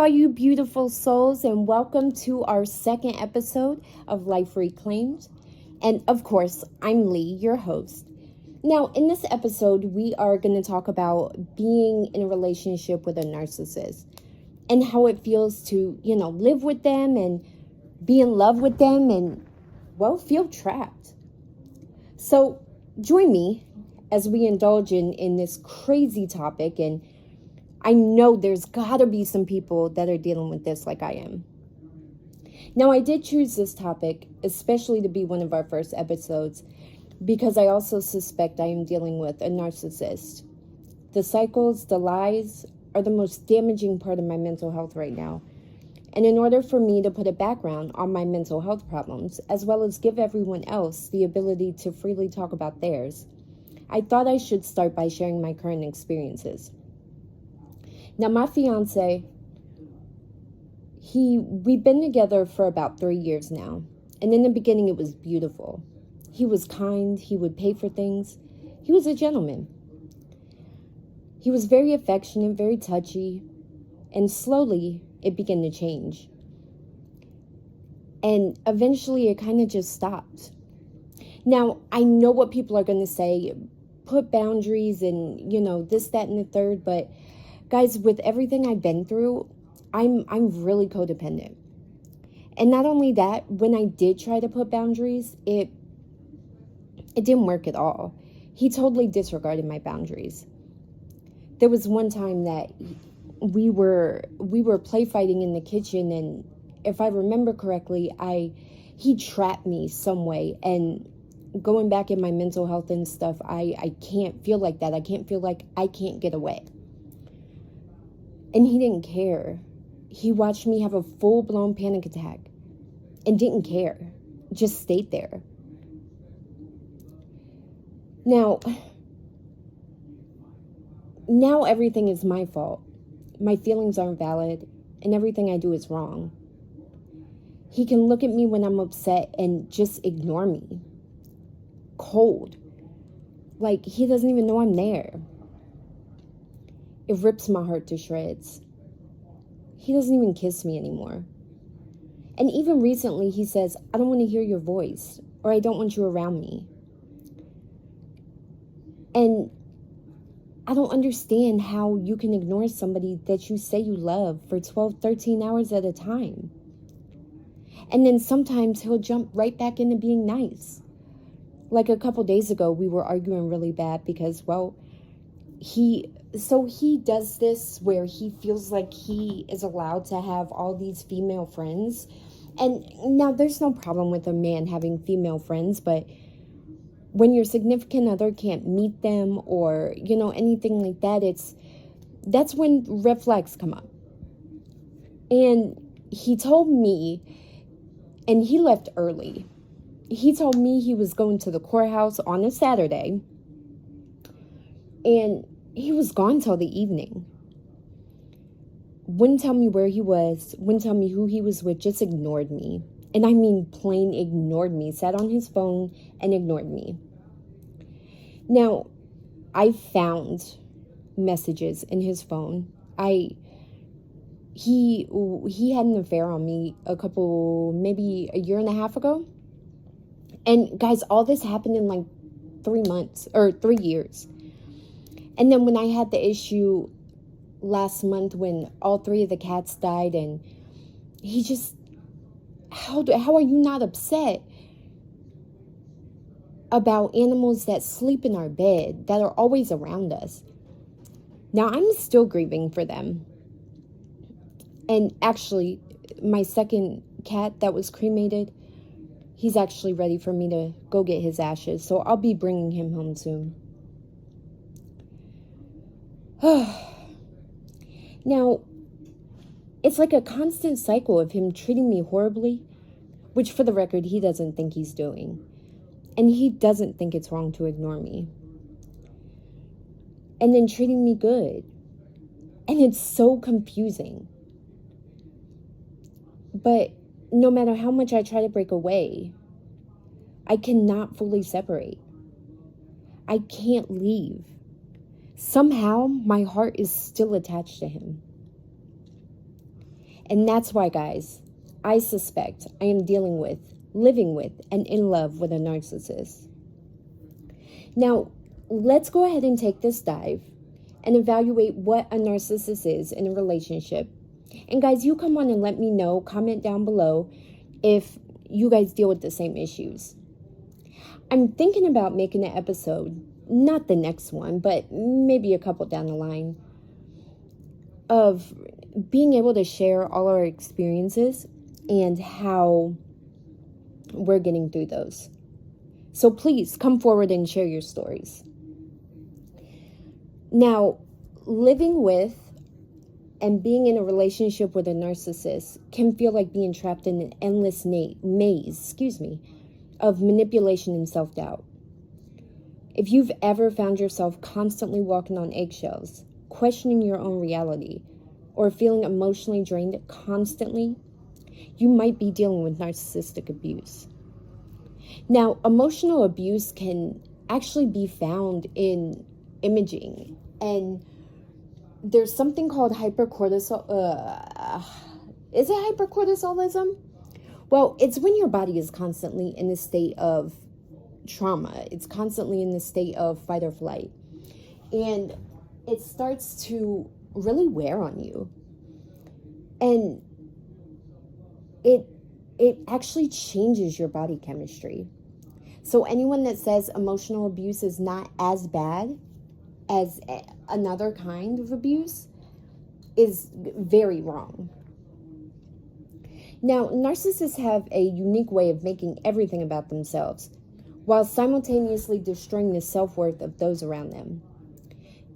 all you beautiful souls, and welcome to our second episode of Life Reclaimed. And of course, I'm Lee, your host. Now, in this episode, we are going to talk about being in a relationship with a narcissist and how it feels to, live with them and be in love with them and, feel trapped. So join me as we indulge in this crazy topic, and I know there's gotta be some people that are dealing with this like I am. Now, I did choose this topic, especially to be one of our first episodes, because I also suspect I am dealing with a narcissist. The cycles, the lies, are the most damaging part of my mental health right now. And in order for me to put a background on my mental health problems, as well as give everyone else the ability to freely talk about theirs, I thought I should start by sharing my current experiences. Now, my fiance, we've been together for about 3 years now. And in the beginning, it was beautiful. He was kind. He would pay for things. He was a gentleman. He was very affectionate, very touchy. And slowly, it began to change. And eventually, it kind of just stopped. Now, I know what people are going to say. Put boundaries and, this, that, and the third. But guys, with everything I've been through, I'm really codependent. And not only that, when I did try to put boundaries, it didn't work at all. He totally disregarded my boundaries. There was one time that we were play fighting in the kitchen, and if I remember correctly, he trapped me some way. And going back in my mental health and stuff, I can't feel like that. I can't feel like I can't get away. And he didn't care. He watched me have a full-blown panic attack and didn't care. Just stayed there. Now everything is my fault. My feelings aren't valid, and everything I do is wrong. He can look at me when I'm upset and just ignore me. Cold. Like he doesn't even know I'm there. It rips my heart to shreds. He doesn't even kiss me anymore. And even recently he says, I don't want to hear your voice, or I don't want you around me. And I don't understand how you can ignore somebody that you say you love for 12, 13 hours at a time. And then sometimes he'll jump right back into being nice. Like a couple days ago, we were arguing really bad because, he does this where he feels like he is allowed to have all these female friends. And now there's no problem with a man having female friends, but when your significant other can't meet them or, anything like that, that's when red flags come up. And he told me, and he left early. He told me he was going to the courthouse on a Saturday, and he was gone till the evening. Wouldn't tell me where he was, wouldn't tell me who he was with, just ignored me. And I mean plain ignored me, sat on his phone and ignored me. Now, I found messages in his phone. He had an affair on me maybe a year and a half ago. And guys, all this happened in like 3 months or 3 years. And then when I had the issue last month when all 3 of the cats died, and he just, how are you not upset about animals that sleep in our bed, that are always around us? Now, I'm still grieving for them. And actually, my second cat that was cremated, he's actually ready for me to go get his ashes. So I'll be bringing him home soon. Now, it's like a constant cycle of him treating me horribly, which for the record, he doesn't think he's doing. And he doesn't think it's wrong to ignore me. And then treating me good. And it's so confusing. But no matter how much I try to break away, I cannot fully separate. I can't leave. Somehow, my heart is still attached to him. And that's why, guys, I suspect I am dealing with, living with, and in love with a narcissist. Now, let's go ahead and take this dive and evaluate what a narcissist is in a relationship. And guys, you come on and let me know, comment down below if you guys deal with the same issues. I'm thinking about making an episode, not the next one, but maybe a couple down the line, of being able to share all our experiences and how we're getting through those. So please come forward and share your stories. Now, living with and being in a relationship with a narcissist can feel like being trapped in an endless maze, of manipulation and self-doubt. If you've ever found yourself constantly walking on eggshells, questioning your own reality, or feeling emotionally drained constantly, you might be dealing with narcissistic abuse. Now, emotional abuse can actually be found in imaging, and there's something called hypercortisol. Is it hypercortisolism? Well, it's when your body is constantly in a state of trauma. It's constantly in the state of fight or flight. And it starts to really wear on you. And it actually changes your body chemistry. So anyone that says emotional abuse is not as bad as another kind of abuse is very wrong. Now, narcissists have a unique way of making everything about themselves, while simultaneously destroying the self-worth of those around them.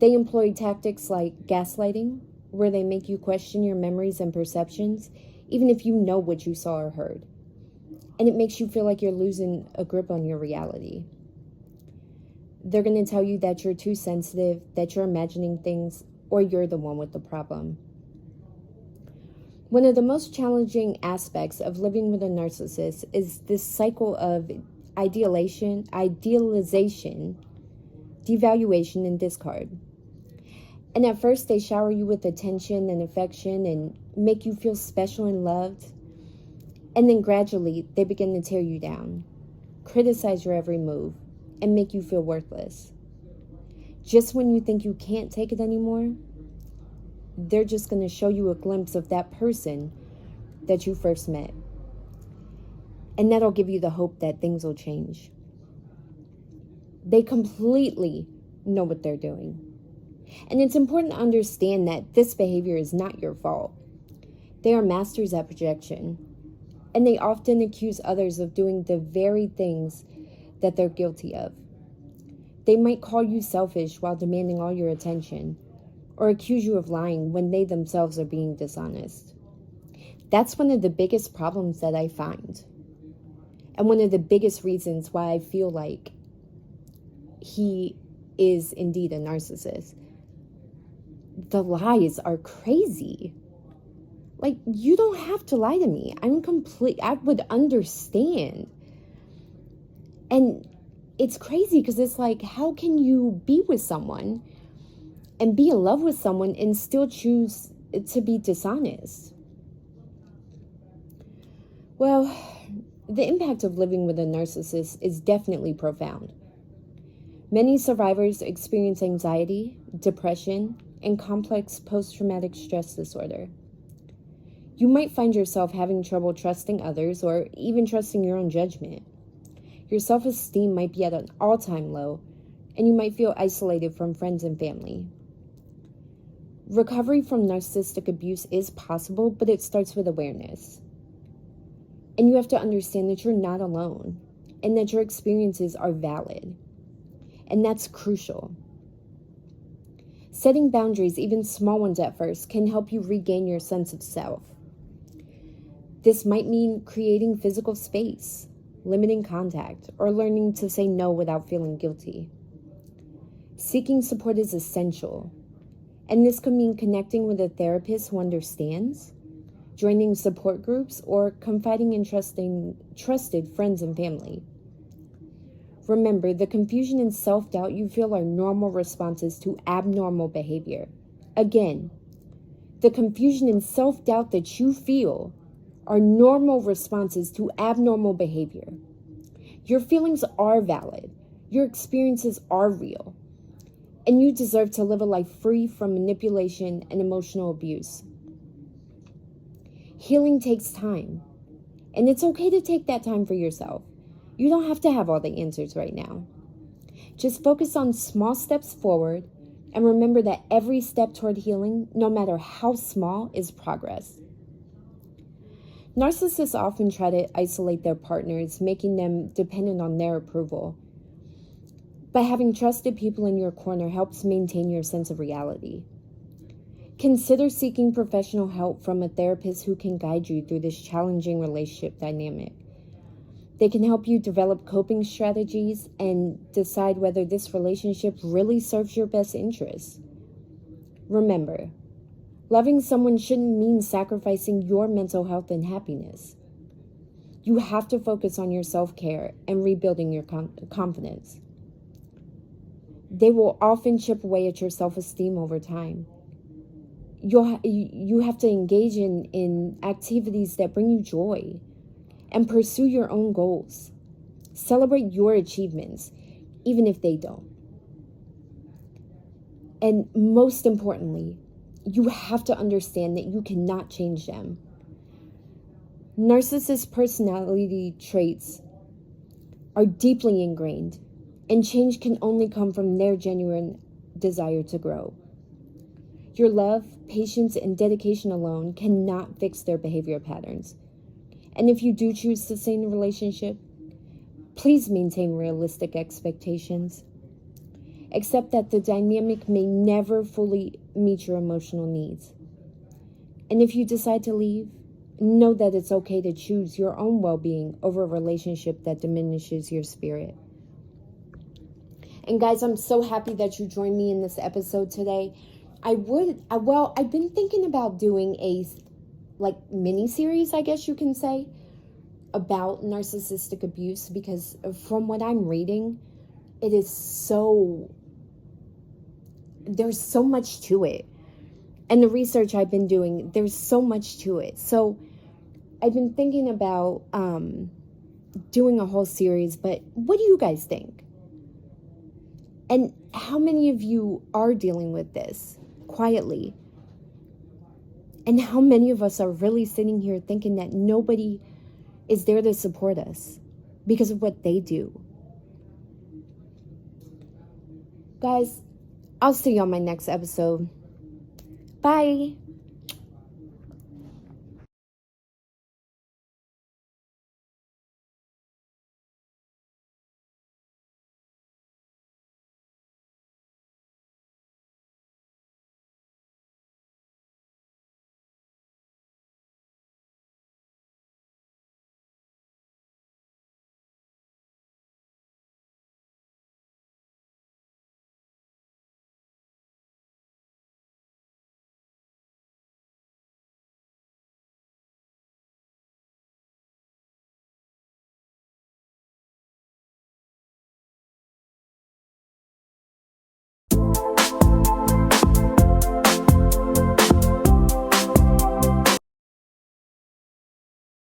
They employ tactics like gaslighting, where they make you question your memories and perceptions, even if you know what you saw or heard. And it makes you feel like you're losing a grip on your reality. They're going to tell you that you're too sensitive, that you're imagining things, or you're the one with the problem. One of the most challenging aspects of living with a narcissist is this cycle of idealization, devaluation, and discard. And at first, they shower you with attention and affection and make you feel special and loved. And then gradually, they begin to tear you down, criticize your every move, and make you feel worthless. Just when you think you can't take it anymore, they're just going to show you a glimpse of that person that you first met. And that'll give you the hope that things will change. They completely know what they're doing. And it's important to understand that this behavior is not your fault. They are masters at projection, and they often accuse others of doing the very things that they're guilty of. They might call you selfish while demanding all your attention, or accuse you of lying when they themselves are being dishonest. That's one of the biggest problems that I find, and one of the biggest reasons why I feel like he is indeed a narcissist. The lies are crazy. Like, you don't have to lie to me. I would understand. And it's crazy because it's like, how can you be with someone and be in love with someone and still choose to be dishonest? Well, the impact of living with a narcissist is definitely profound. Many survivors experience anxiety, depression, and complex post-traumatic stress disorder. You might find yourself having trouble trusting others or even trusting your own judgment. Your self-esteem might be at an all-time low, and you might feel isolated from friends and family. Recovery from narcissistic abuse is possible, but it starts with awareness. And you have to understand that you're not alone, and that your experiences are valid. And that's crucial. Setting boundaries, even small ones at first, can help you regain your sense of self. This might mean creating physical space, limiting contact, or learning to say no without feeling guilty. Seeking support is essential, and this could mean connecting with a therapist who understands, joining support groups, or confiding in trusted friends and family. Remember, the confusion and self-doubt you feel are normal responses to abnormal behavior. Again, The confusion and self-doubt that you feel are normal responses to abnormal behavior. Your feelings are valid. Your experiences are real. And you deserve to live a life free from manipulation and emotional abuse. Healing takes time. And it's okay to take that time for yourself. You don't have to have all the answers right now. Just focus on small steps forward and remember that every step toward healing, no matter how small, is progress. Narcissists often try to isolate their partners, making them dependent on their approval. But having trusted people in your corner helps maintain your sense of reality. Consider seeking professional help from a therapist who can guide you through this challenging relationship dynamic. They can help you develop coping strategies and decide whether this relationship really serves your best interests. Remember, loving someone shouldn't mean sacrificing your mental health and happiness. You have to focus on your self-care and rebuilding your confidence. They will often chip away at your self-esteem over time. You have to engage in activities that bring you joy and pursue your own goals. Celebrate your achievements, even if they don't. And most importantly, you have to understand that you cannot change them. Narcissist personality traits are deeply ingrained, and change can only come from their genuine desire to grow. Your love, patience, and dedication alone cannot fix their behavior patterns. And if you do choose to stay in a relationship, please maintain realistic expectations. Accept that the dynamic may never fully meet your emotional needs. And if you decide to leave, know that it's okay to choose your own well-being over a relationship that diminishes your spirit. And guys, I'm so happy that you joined me in this episode today. I've been thinking about doing a mini-series, I guess you can say, about narcissistic abuse, because from what I'm reading, there's so much to it. And the research I've been doing, there's so much to it. So I've been thinking about doing a whole series, but what do you guys think? And how many of you are dealing with this quietly? And how many of us are really sitting here thinking that nobody is there to support us because of what they do? Guys, I'll see you on my next episode. Bye.